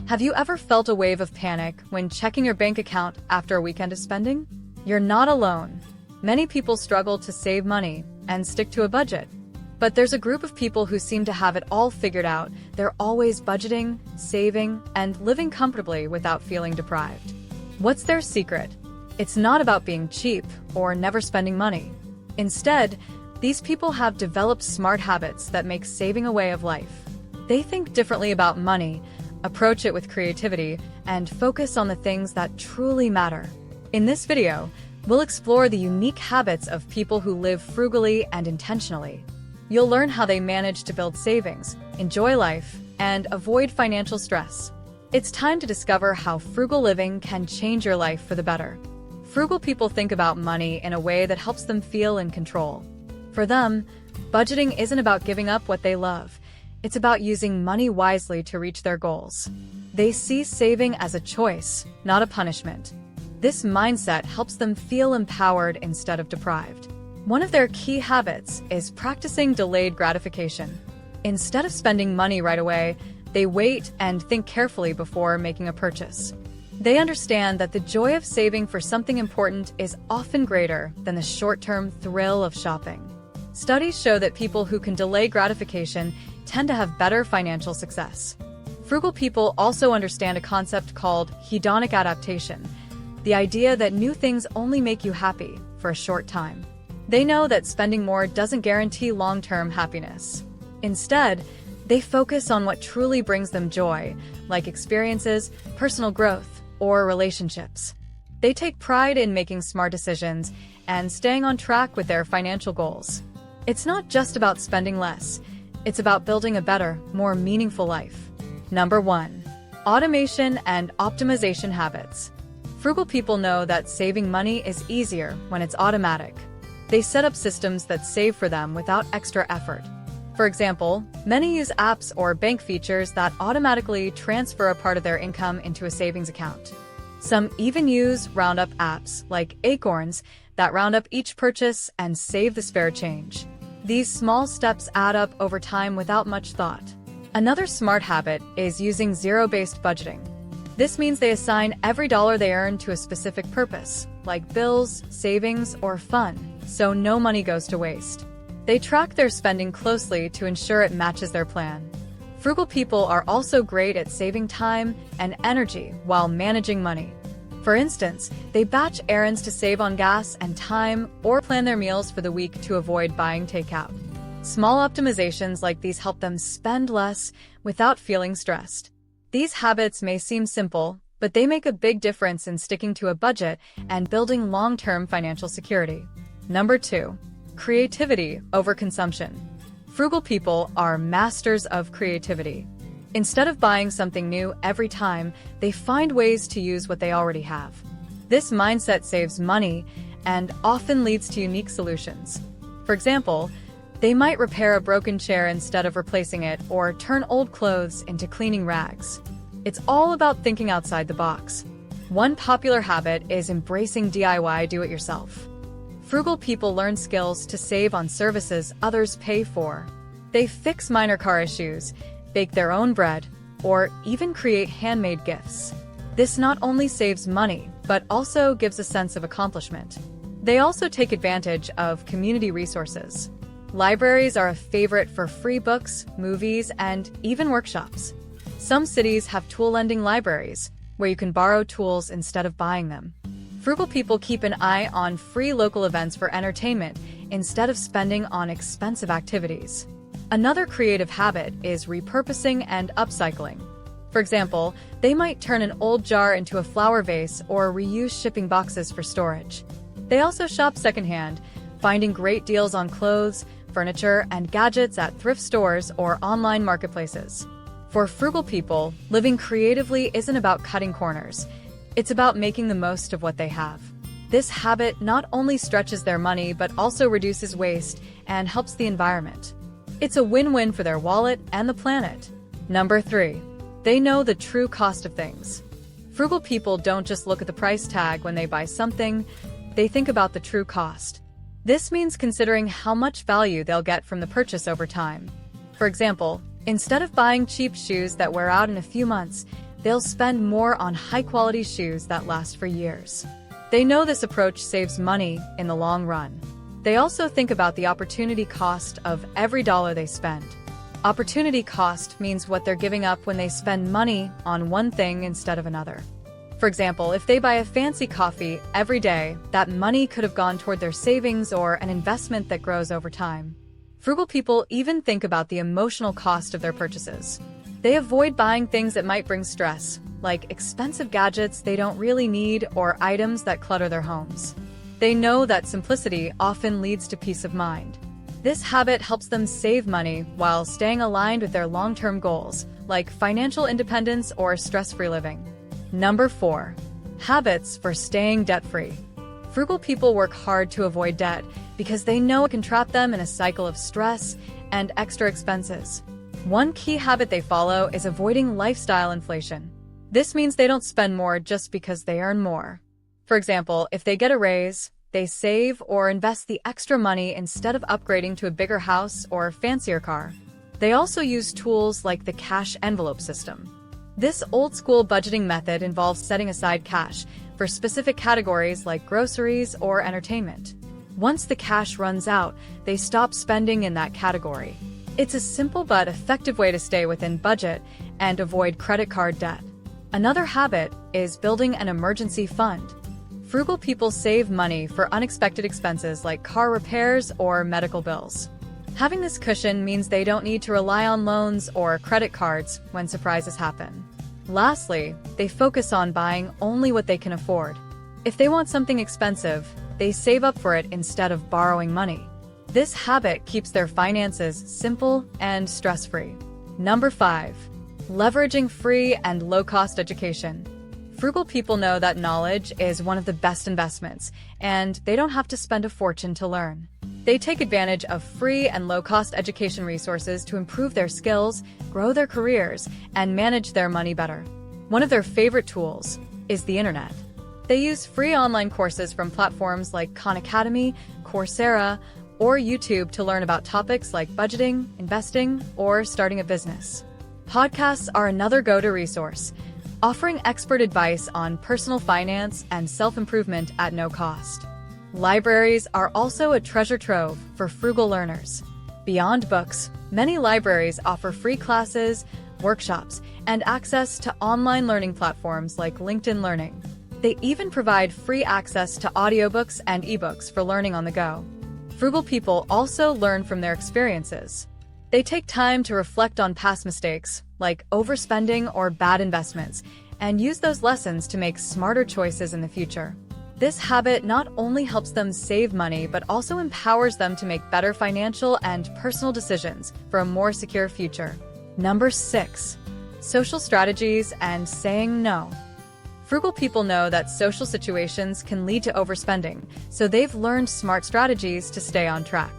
Have you ever felt a wave of panic when checking your bank account after a weekend of spending? You're not alone. Many people struggle to save money and stick to a budget. But there's a group of people who seem to have it all figured out. They're always budgeting, saving, and living comfortably without feeling deprived. What's their secret? It's not about being cheap or never spending money. Instead, these people have developed smart habits that make saving a way of life. They think differently about money, approach it with creativity, and focus on the things that truly matter. In this video, we'll explore the unique habits of people who live frugally and intentionally. You'll learn how they manage to build savings, enjoy life, and avoid financial stress. It's time to discover how frugal living can change your life for the better. Frugal people think about money in a way that helps them feel in control. For them, budgeting isn't about giving up what they love. It's about using money wisely to reach their goals. They see saving as a choice, not a punishment. This mindset helps them feel empowered instead of deprived. One of their key habits is practicing delayed gratification. Instead of spending money right away, they wait and think carefully before making a purchase. They understand that the joy of saving for something important is often greater than the short-term thrill of shopping. Studies show that people who can delay gratification tend to have better financial success. Frugal people also understand a concept called hedonic adaptation, the idea that new things only make you happy for a short time. They know that spending more doesn't guarantee long-term happiness. Instead, they focus on what truly brings them joy, like experiences, personal growth, or relationships. They take pride in making smart decisions and staying on track with their financial goals. It's not just about spending less. It's about building a better, more meaningful life. Number 1. Automation and optimization habits. Frugal people know that saving money is easier when it's automatic. They set up systems that save for them without extra effort. For example, many use apps or bank features that automatically transfer a part of their income into a savings account. Some even use roundup apps like Acorns that round up each purchase and save the spare change. These small steps add up over time without much thought. Another smart habit is using zero-based budgeting. This means they assign every dollar they earn to a specific purpose, like bills, savings, or fun, so no money goes to waste. They track their spending closely to ensure it matches their plan. Frugal people are also great at saving time and energy while managing money. For instance, they batch errands to save on gas and time or plan their meals for the week to avoid buying takeout. Small optimizations like these help them spend less without feeling stressed. These habits may seem simple, but they make a big difference in sticking to a budget and building long-term financial security. Number 2. Creativity over consumption. Frugal people are masters of creativity. Instead of buying something new every time, they find ways to use what they already have. This mindset saves money and often leads to unique solutions. For example, they might repair a broken chair instead of replacing it or turn old clothes into cleaning rags. It's all about thinking outside the box. One popular habit is embracing DIY do-it-yourself. Frugal people learn skills to save on services others pay for. They fix minor car issues, bake their own bread, or even create handmade gifts. This not only saves money, but also gives a sense of accomplishment. They also take advantage of community resources. Libraries are a favorite for free books, movies, and even workshops. Some cities have tool-lending libraries, where you can borrow tools instead of buying them. Frugal people keep an eye on free local events for entertainment instead of spending on expensive activities. Another creative habit is repurposing and upcycling. For example, they might turn an old jar into a flower vase or reuse shipping boxes for storage. They also shop secondhand, finding great deals on clothes, furniture, and gadgets at thrift stores or online marketplaces. For frugal people, living creatively isn't about cutting corners. It's about making the most of what they have. This habit not only stretches their money but also reduces waste and helps the environment. It's a win-win for their wallet and the planet. Number 3. They know the true cost of things. Frugal people don't just look at the price tag when they buy something, they think about the true cost. This means considering how much value they'll get from the purchase over time. For example, instead of buying cheap shoes that wear out in a few months, they'll spend more on high-quality shoes that last for years. They know this approach saves money in the long run. They also think about the opportunity cost of every dollar they spend. Opportunity cost means what they're giving up when they spend money on one thing instead of another. For example, if they buy a fancy coffee every day, that money could have gone toward their savings or an investment that grows over time. Frugal people even think about the emotional cost of their purchases. They avoid buying things that might bring stress, like expensive gadgets they don't really need or items that clutter their homes. They know that simplicity often leads to peace of mind. This habit helps them save money while staying aligned with their long-term goals, like financial independence or stress-free living. Number 4. Habits for staying debt-free. Frugal people work hard to avoid debt because they know it can trap them in a cycle of stress and extra expenses. One key habit they follow is avoiding lifestyle inflation. This means they don't spend more just because they earn more. For example, if they get a raise, they save or invest the extra money instead of upgrading to a bigger house or fancier car. They also use tools like the cash envelope system. This old-school budgeting method involves setting aside cash for specific categories like groceries or entertainment. Once the cash runs out, they stop spending in that category. It's a simple but effective way to stay within budget and avoid credit card debt. Another habit is building an emergency fund. Frugal people save money for unexpected expenses like car repairs or medical bills. Having this cushion means they don't need to rely on loans or credit cards when surprises happen. Lastly, they focus on buying only what they can afford. If they want something expensive, they save up for it instead of borrowing money. This habit keeps their finances simple and stress-free. Number 5. Leveraging free and low-cost education. Frugal people know that knowledge is one of the best investments, and they don't have to spend a fortune to learn. They take advantage of free and low-cost education resources to improve their skills, grow their careers, and manage their money better. One of their favorite tools is the internet. They use free online courses from platforms like Khan Academy, Coursera, or YouTube to learn about topics like budgeting, investing, or starting a business. Podcasts are another go-to resource, offering expert advice on personal finance and self-improvement at no cost. Libraries are also a treasure trove for frugal learners. Beyond books, many libraries offer free classes, workshops, and access to online learning platforms like LinkedIn Learning. They even provide free access to audiobooks and ebooks for learning on the go. Frugal people also learn from their experiences. They take time to reflect on past mistakes, like overspending or bad investments, and use those lessons to make smarter choices in the future. This habit not only helps them save money, but also empowers them to make better financial and personal decisions for a more secure future. Number 6. Social strategies and saying no. Frugal people know that social situations can lead to overspending, so they've learned smart strategies to stay on track.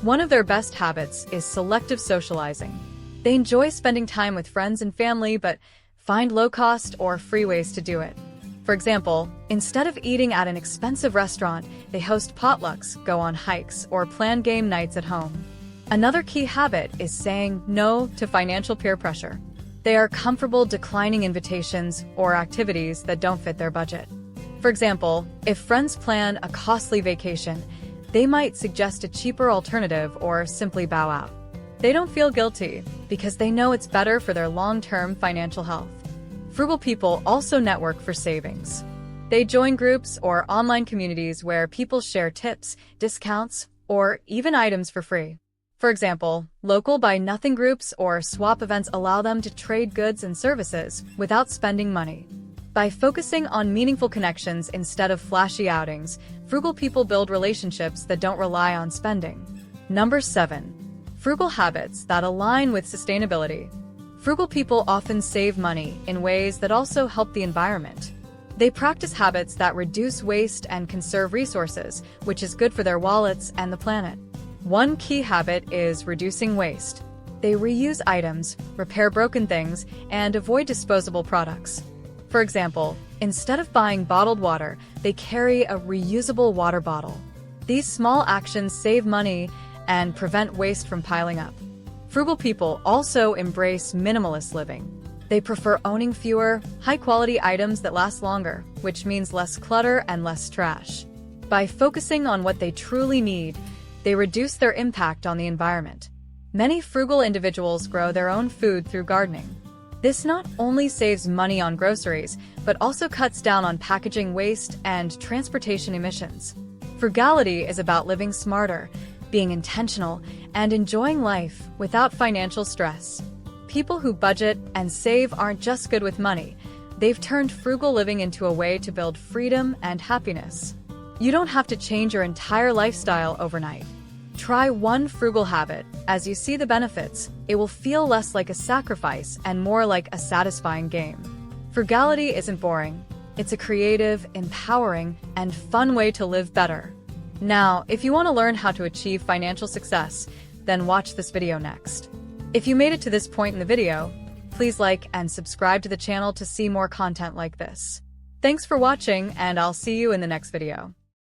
One of their best habits is selective socializing. They enjoy spending time with friends and family, but find low-cost or free ways to do it. For example, instead of eating at an expensive restaurant, they host potlucks, go on hikes, or plan game nights at home. Another key habit is saying no to financial peer pressure. They are comfortable declining invitations or activities that don't fit their budget. For example, if friends plan a costly vacation, they might suggest a cheaper alternative or simply bow out. They don't feel guilty because they know it's better for their long-term financial health. Frugal people also network for savings. They join groups or online communities where people share tips, discounts, or even items for free. For example, local buy-nothing groups or swap events allow them to trade goods and services without spending money. By focusing on meaningful connections instead of flashy outings, frugal people build relationships that don't rely on spending. Number 7. Frugal habits that align with sustainability. Frugal people often save money in ways that also help the environment. They practice habits that reduce waste and conserve resources, which is good for their wallets and the planet. One key habit is reducing waste. They reuse items, repair broken things, and avoid disposable products. For example, instead of buying bottled water, they carry a reusable water bottle. These small actions save money and prevent waste from piling up. Frugal people also embrace minimalist living. They prefer owning fewer, high-quality items that last longer, which means less clutter and less trash. By focusing on what they truly need, they reduce their impact on the environment. Many frugal individuals grow their own food through gardening. This not only saves money on groceries, but also cuts down on packaging waste and transportation emissions. Frugality is about living smarter, being intentional, and enjoying life without financial stress. People who budget and save aren't just good with money. They've turned frugal living into a way to build freedom and happiness. You don't have to change your entire lifestyle overnight. Try one frugal habit. As you see the benefits, it will feel less like a sacrifice and more like a satisfying game. Frugality isn't boring. It's a creative, empowering, and fun way to live better. Now, if you want to learn how to achieve financial success, then watch this video next. If you made it to this point in the video, please like and subscribe to the channel to see more content like this. Thanks for watching, and I'll see you in the next video.